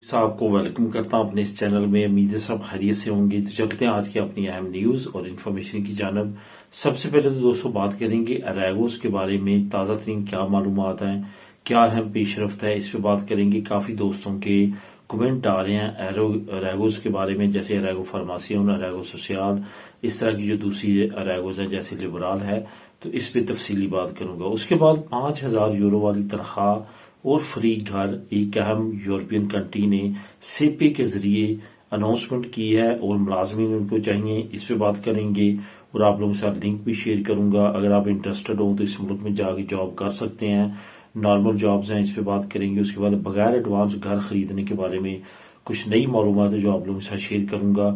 साहब को वेलकम करता हूं अपने इस चैनल में। उम्मीद है सब खैरियत से होंगे। तो चलते हैं आज की अपनी अहम न्यूज और इन्फॉर्मेशन की जानब। सबसे पहले तो दोस्तों बात करेंगे अरैगोस के बारे में। ताज़ा तरीन क्या मालूमात हैं, क्या अहम पेशरफ्त है, इस पे बात करेंगे। काफ़ी दोस्तों के कमेंट आ रहे हैं अरैगोस के बारे में, जैसे अरैगो फार्मासियन, अरैगो सोशल, इस तरह की जो दूसरी अरैगोस है जैसे लिबराल है। तो इस पे तफसीली बात करूंगा। उसके बाद 5,000 यूरो वाली तनख्वाह और फ्री घर एक अहम यूरोपियन कंट्री ने सेपे के जरिए अनाउंसमेंट की है और मुलाजमीन उनको चाहिए, इस पे बात करेंगे। और आप लोगों के साथ लिंक भी शेयर करूंगा। अगर आप इंटरेस्टेड हो तो इस मुल्क में जाके जॉब कर सकते हैं, नॉर्मल जॉब्स हैं, इस पे बात करेंगे। उसके बाद बगैर एडवांस घर खरीदने के बारे में कुछ नई मालूमात है जो आप लोगों के साथ शेयर करूंगा।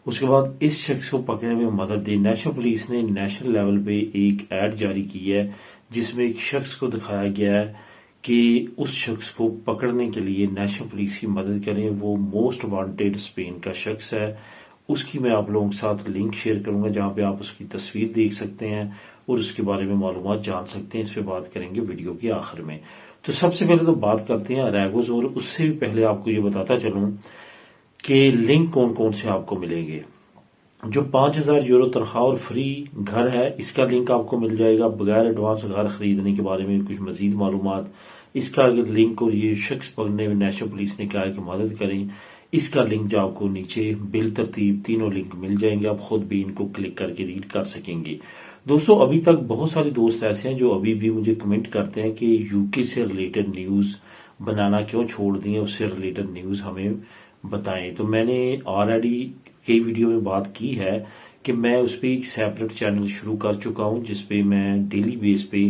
उसके बाद इस शख्स को पकड़ने में मदद दी। नेशनल पुलिस ने नेशनल लेवल पे एक ऐड जारी की है जिसमें एक शख्स को दिखाया गया है कि उस शख्स को पकड़ने के लिए नेशनल पुलिस की मदद करें। वो मोस्ट वांटेड स्पेन का शख्स है। उसकी मैं आप लोगों के साथ लिंक शेयर करूंगा जहां पे आप उसकी तस्वीर देख सकते हैं और उसके बारे में मालूमात जान सकते हैं। इस पे बात करेंगे वीडियो के आखिर में। तो सबसे पहले तो बात करते हैं अरैगोस। और उससे भी पहले आपको ये बताता चलूं कि लिंक कौन कौन से आपको मिलेंगे। जो 5,000 यूरो तनख्वाह और फ्री घर है, इसका लिंक आपको मिल जाएगा। बगैर एडवांस घर खरीदने के बारे में कुछ मजीद मालूमात, इसका अगर लिंक, और ये शख्स पकड़ने में नेशनल पुलिस ने कहा है कि मदद करें, इसका लिंक जो आपको नीचे बिल तरतीब तीनों लिंक मिल जाएंगे। आप खुद भी इनको क्लिक करके रीड कर सकेंगे। दोस्तों अभी तक बहुत सारे दोस्त ऐसे हैं जो अभी भी मुझे कमेंट करते हैं कि यूके से रिलेटेड न्यूज बनाना क्यों छोड़ दिए, उससे रिलेटेड न्यूज हमें बताएं। तो मैंने ऑलरेडी कई वीडियो में बात की है कि मैं उस पर एक सेपरेट चैनल शुरू कर चुका हूं जिसपे मैं डेली बेस पे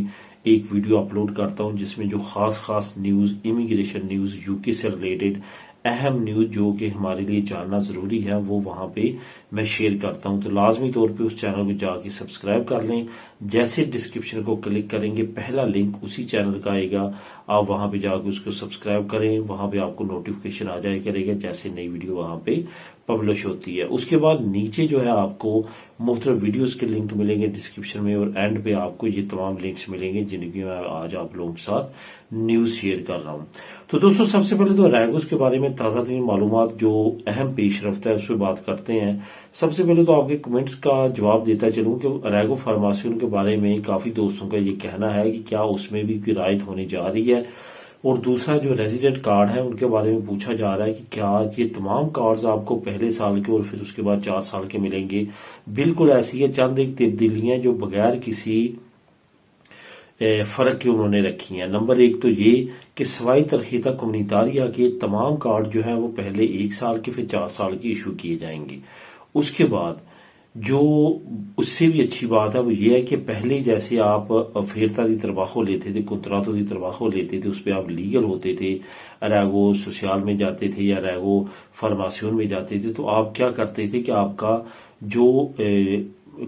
एक वीडियो अपलोड करता हूं जिसमें जो खास न्यूज, इमिग्रेशन न्यूज, यूके से रिलेटेड अहम न्यूज जो कि हमारे लिए जानना जरूरी है, वो वहां पे मैं शेयर करता हूं। तो लाजमी तौर पे उस चैनल को जाके सब्सक्राइब कर लें। जैसे डिस्क्रिप्शन को क्लिक करेंगे पहला लिंक उसी चैनल का आएगा, आप वहां पे जाके उसको सब्सक्राइब करें। वहां पे आपको नोटिफिकेशन आ जाए करेगा जैसे नई वीडियो वहां पे पब्लिश होती है। उसके बाद नीचे जो है आपको मुख्तलिफ वीडियोस के लिंक मिलेंगे डिस्क्रिप्शन में, और एंड पे आपको ये तमाम लिंक्स मिलेंगे जिनकी मैं आज आप लोगों के साथ न्यूज शेयर कर रहा हूं। तो दोस्तों सबसे पहले तो अरैगोस के बारे में ताज़ा तरीन मालूमात जो अहम पेशरफ्त है उस पर बात करते हैं। सबसे पहले तो आपके कमेंट्स का जवाब देता चलूं कि अरैगो फार्मासियन के बारे में काफी दोस्तों का ये कहना है कि क्या उसमें भी कोई रियायत होने जा रही है। और दूसरा जो रेजिडेंट कार्ड है उनके बारे में पूछा जा रहा है कि क्या ये तमाम कार्ड्स आपको पहले साल के और फिर उसके बाद 4 साल के मिलेंगे। बिल्कुल ऐसी है, चंद एक तब्दीलियां जो बगैर किसी फर्क के उन्होंने रखी हैं। नंबर 1 तो ये कि सवाई तरहीता कम्युनितारिया के तमाम कार्ड जो है वो पहले 1 साल के फिर 4 साल के इशू किए जाएंगे। उसके बाद जो उससे भी अच्छी बात है वो ये है कि पहले जैसे आप फेरता दी तरबाखो लेते थे, कुंतरातो दी तरबाखो लेते थे, उस पर आप लीगल होते थे, अरैगो सोशल में जाते थे या अरैगो फार्मासियन में जाते थे, तो आप क्या करते थे कि आपका जो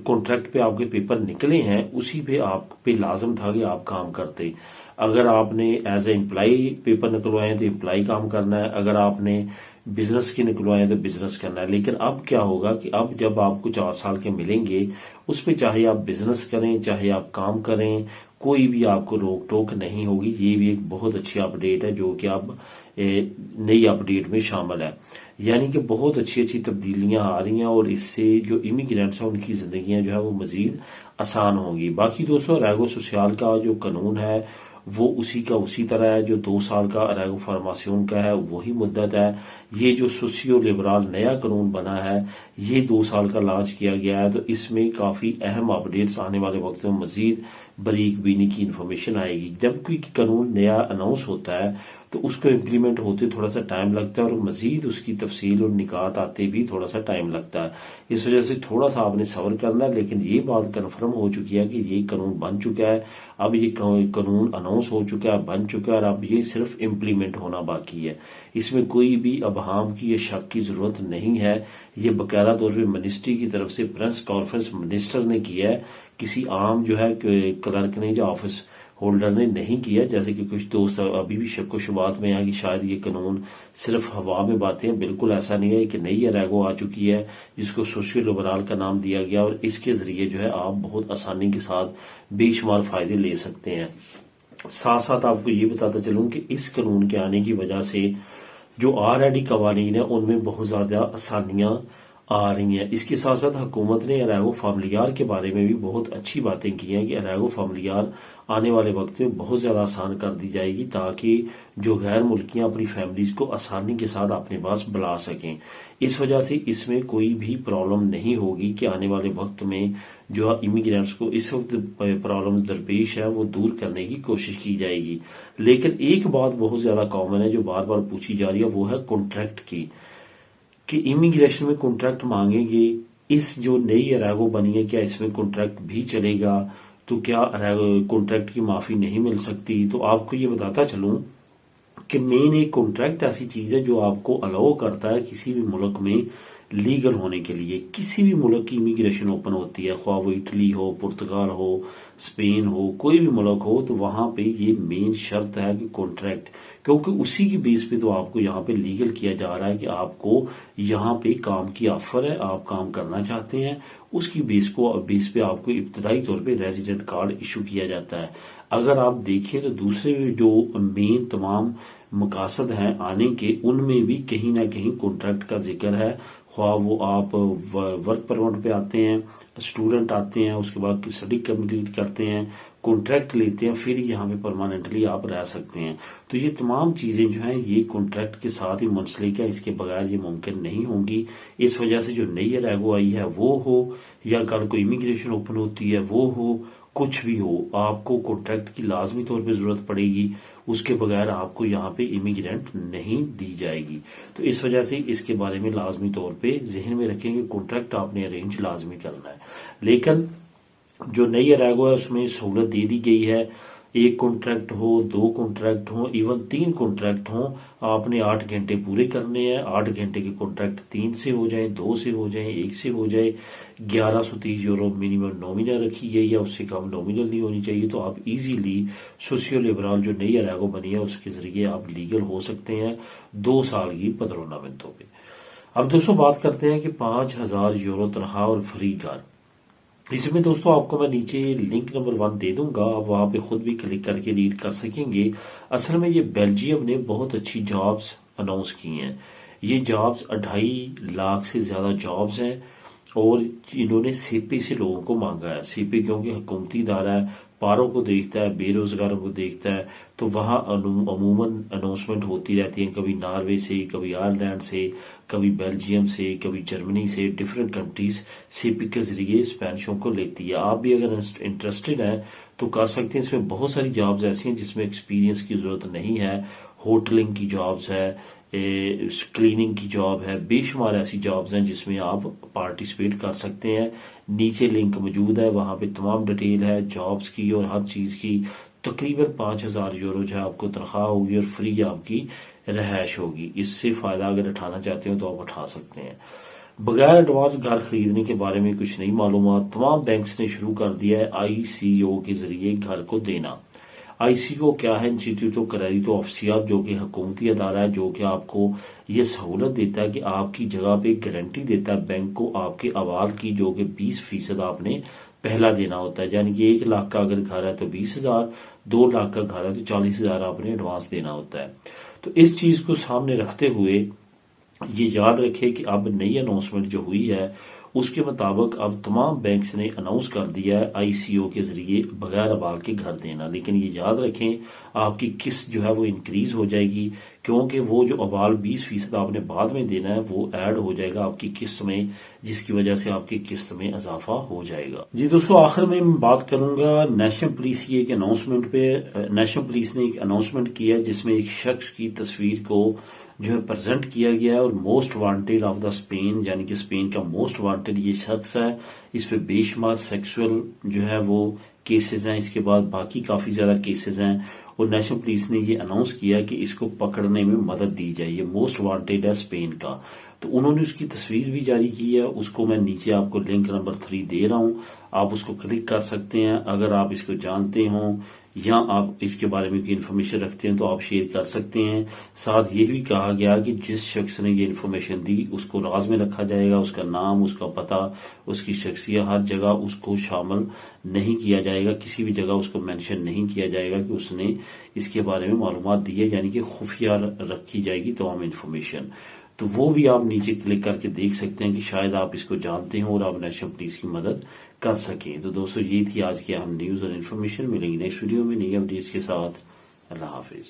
कॉन्ट्रैक्ट पे आपके पेपर निकले हैं उसी पे आप पे लाजम था कि आप काम करते। अगर आपने एज ए एम्प्लाई पेपर निकलवाए हैं तो एम्प्लाई काम करना है, अगर आपने बिजनेस की निकलवाए हैं तो बिजनेस करना है। लेकिन अब क्या होगा कि अब जब आपको 4 साल के मिलेंगे उस पर चाहे आप बिजनेस करें चाहे आप काम करें, कोई भी आपको रोक टोक नहीं होगी। ये भी एक बहुत अच्छी अपडेट है जो कि अब नई अपडेट में शामिल है। यानी कि बहुत अच्छी अच्छी तब्दीलियां आ रही हैं और इससे जो इमिग्रेंट्स हैं उनकी जिंदगियां जो है वो मजीद आसान होंगी। बाकी दोस्तों अरैगो सोशल का जो कानून है वो उसी का उसी तरह है। जो 2 साल का अरैगो फार्मासियन का है वही मुद्दत है। ये जो सोशियो लिबरल नया कानून बना है ये 2 साल का लॉन्च किया गया है। तो इसमें काफी अहम अपडेट्स आने वाले वक्त में मजीद बारीक बीनी की इंफॉर्मेशन आएगी। जब कोई कानून नया अनाउंस होता है तो उसको इम्प्लीमेंट होते थोड़ा सा टाइम लगता है और मजीद उसकी तफसील और निकात आते भी थोड़ा सा टाइम लगता है। इस वजह से थोड़ा सा आपने सब्र करना है। लेकिन ये बात कन्फर्म हो चुकी है कि ये कानून बन चुका है, अब ये कानून अनाउंस हो चुका है, बन चुका है और अब ये सिर्फ इम्प्लीमेंट होना बाकी है। इसमें कोई भी अबहाम की या शक की जरूरत नहीं है। ये बाकायदा तौर पर मिनिस्ट्री की तरफ से प्रेस कॉन्फ्रेंस मिनिस्टर ने किया है, किसी आम जो है क्लर्क ने या ऑफिस होल्डर ने नहीं किया। जैसे कि कुछ दोस्त अभी भी शक व शुबात में है कि शायद ये कानून सिर्फ हवा में बातें हैं। बिल्कुल ऐसा नहीं है। एक नई अरैगो आ चुकी है जिसको सोशल लिबरल का नाम दिया गया और इसके जरिए जो है आप बहुत आसानी के साथ बेशुमार फायदे ले सकते हैं। साथ साथ आपको ये बताता चलूं कि इस कानून के आने की वजह से जो ऑलरेडी कवानीन है उनमें बहुत ज़्यादा आसानियाँ आ रही हैं। इसके साथ साथ हुकूमत ने अरागो फामलियार के बारे में भी बहुत अच्छी बातें की हैं कि अरागो फामलियार आने वाले वक्त में बहुत ज़्यादा आसान कर दी जाएगी ताकि जो गैर मुल्कियाँ अपनी फैमिलीज को आसानी के साथ अपने पास बुला सकें। इस वजह से इसमें कोई भी प्रॉब्लम नहीं होगी कि आने वाले वक्त में जो इमिग्रेंट्स को इस वक्त प्रॉब्लम दरपेश है वो दूर करने की कोशिश की जाएगी। लेकिन एक बात बहुत ज़्यादा कॉमन है जो बार बार पूछी जा रही है, वो है कॉन्ट्रैक्ट की, कि इमिग्रेशन में कॉन्ट्रैक्ट मांगेंगे। इस जो नई अरागो बनी है क्या इसमें कॉन्ट्रैक्ट भी चलेगा? तो क्या कॉन्ट्रैक्ट की माफी नहीं मिल सकती? तो आपको ये बताता चलूं कि मेन एक कॉन्ट्रैक्ट ऐसी चीज है जो आपको अलाउ करता है किसी भी मुल्क में लीगल होने के लिए। किसी भी मुल्क की इमिग्रेशन ओपन होती है, ख्वाह वो इटली हो, पुर्तगाल हो, स्पेन हो, कोई भी मुल्क हो, तो वहां पे ये मेन शर्त है कि कॉन्ट्रैक्ट, क्योंकि उसी की बेस पे तो आपको यहाँ पे लीगल किया जा रहा है कि आपको यहाँ पे काम की ऑफर है, आप काम करना चाहते हैं, उसकी बेस पे आपको इब्तदाई तौर पे रेजिडेंट कार्ड इशू किया जाता है। अगर आप देखें तो दूसरे जो मेन तमाम मकासद हैं आने के, उनमें भी कहीं ना कहीं कॉन्ट्रैक्ट का जिक्र है। ख्वाह वो आप वर्क परमिट पे आते हैं, स्टूडेंट आते हैं, उसके बाद स्टडी कंप्लीट करते हैं, कॉन्ट्रैक्ट लेते हैं, फिर यहाँ पे परमानेंटली आप रह सकते हैं। तो ये तमाम चीजें जो हैं ये कॉन्ट्रैक्ट के साथ ही मुंसलिक है, इसके बगैर ये मुमकिन नहीं होंगी। इस वजह से जो नई अरागो आई है वो हो या कल को इमिग्रेशन ओपन होती है वो हो, कुछ भी हो, आपको कॉन्ट्रैक्ट की लाजमी तौर पे जरूरत पड़ेगी। उसके बगैर आपको यहाँ पे इमिग्रेंट नहीं दी जाएगी। तो इस वजह से इसके बारे में लाजमी तौर पे जहन में रखेंगे, कॉन्ट्रैक्ट आपने अरेंज लाजमी करना है। लेकिन जो नई अरागो है उसमें सहूलत दे दी गई है, एक कॉन्ट्रैक्ट हो, 2 कॉन्ट्रैक्ट हो, इवन 3 कॉन्ट्रैक्ट हो, आपने 8 घंटे पूरे करने हैं। 8 घंटे के कॉन्ट्रैक्ट 3 से हो जाए, 2 से हो जाए, 1 से हो जाए। 1130 यूरो मिनिमम नॉमिनल रखी है या उससे कम नॉमिनल नहीं होनी चाहिए। तो आप इजीली सोशियो लिबरल जो नई अरागो बनी है उसके जरिए आप लीगल हो सकते हैं 2 साल की पदरोनामेंटों पे। अब दोस्तों बात करते हैं कि 5000 यूरो तनख्वाह और फ्री कार। इसमें दोस्तों आपको मैं नीचे लिंक नंबर 1 दे दूंगा, आप वहां पे खुद भी क्लिक करके रीड कर सकेंगे। असल में ये बेल्जियम ने बहुत अच्छी जॉब्स अनाउंस की हैं। ये जॉब्स 2.5 लाख से ज्यादा जॉब्स हैं और इन्होंने सीपी से लोगों को मांगा है। सीपी क्योंकि हुकूमती इदारा है, पारों को देखता है, बेरोजगारों को देखता है, तो वहां अमूमन अनाउंसमेंट होती रहती है, कभी नॉर्वे से, कभी आयरलैंड से, कभी बेल्जियम से, कभी जर्मनी से। डिफरेंट कंट्रीज सीपी के जरिए स्पेनिशों को लेती है। आप भी अगर इंटरेस्टेड हैं तो कर सकते हैं। इसमें बहुत सारी जॉब्स ऐसी हैं जिसमें एक्सपीरियंस की जरूरत नहीं है। होटलिंग की जॉब्स है, क्लीनिंग की जॉब है, बेशुमार ऐसी जॉब्स हैं जिसमें आप पार्टिसिपेट कर सकते हैं। नीचे लिंक मौजूद है, वहां पे तमाम डिटेल है जॉब्स की और हर चीज की। तकरीबन 5000 यूरो जो है आपको तनख्वाह होगी और फ्री आपकी रहायश होगी। इससे फायदा अगर उठाना चाहते हो तो आप उठा सकते हैं। बगैर एडवांस घर खरीदने के बारे में कुछ नई मालूमात तमाम बैंक्स ने शुरू कर दिया है ICO के जरिए घर को देना। ICO क्या है? इंस्टीट्यूट ऑफ क्रेडिट ऑफिसियल, जो कि हुकूमती अदारा है, जो कि आपको ये सहूलत देता है कि आपकी जगह पे गारंटी देता है बैंक को आपके अवाल की, जो कि 20% आपने पहला देना होता है। यानी कि 1 लाख का अगर घर है तो 20,000, 2 लाख का घर है तो 40,000 आपने एडवांस देना होता है। तो इस चीज को सामने रखते हुए ये याद रखें कि अब नई अनाउंसमेंट जो हुई है उसके मुताबिक अब तमाम बैंक्स ने अनाउंस कर दिया है ICO के जरिए बगैर अबाल के घर देना। लेकिन ये याद रखें आपकी किस्त जो है वो इंक्रीज हो जाएगी, क्योंकि वो जो अबाल 20% आपने बाद में देना है वो ऐड हो जाएगा आपकी किस्त में, जिसकी वजह से आपकी किस्त में इजाफा हो जाएगा। जी दोस्तों, आखिर में मैं बात करूंगा नेशनल पुलिस की एक अनाउंसमेंट पे। नेशनल पुलिस ने एक अनाउंसमेंट किया जिसमें एक शख्स की तस्वीर को जो है प्रेजेंट किया गया है और most wanted of the Spain, यानी कि स्पेन का मोस्ट वांटेड ये शख्स है। इस पे बेशुमार सेक्सुअल जो है वो केसेस हैं, इसके बाद बाकी काफी ज्यादा केसेस हैं और नेशनल पुलिस ने ये अनाउंस किया कि इसको पकड़ने में मदद दी जाए। ये मोस्ट वांटेड है स्पेन का। तो उन्होंने उसकी तस्वीर भी जारी की है, उसको मैं नीचे आपको लिंक नंबर 3 दे रहा हूं, आप उसको क्लिक कर सकते हैं। अगर आप इसको जानते हो या आप इसके बारे में कोई इन्फॉर्मेशन रखते हैं तो आप शेयर कर सकते हैं। साथ ये भी कहा गया कि जिस शख्स ने ये इन्फॉर्मेशन दी उसको राज में रखा जाएगा, उसका नाम, उसका पता, उसकी शख्सियत, हर जगह उसको शामिल नहीं किया जाएगा, किसी भी जगह उसको मेंशन नहीं किया जाएगा कि उसने इसके बारे में मालूमात दी है, यानी कि खुफिया रखी जाएगी तमाम इन्फॉर्मेशन। तो वो भी आप नीचे क्लिक करके देख सकते हैं कि शायद आप इसको जानते हो और आप नेशनल पुलिस की मदद कर सकें। तो दोस्तों ये थी आज की अहम न्यूज और इन्फॉर्मेशन। मिलेंगे नेक्स्ट वीडियो में नई अपडेट्स के साथ। अल्लाह हाफिज।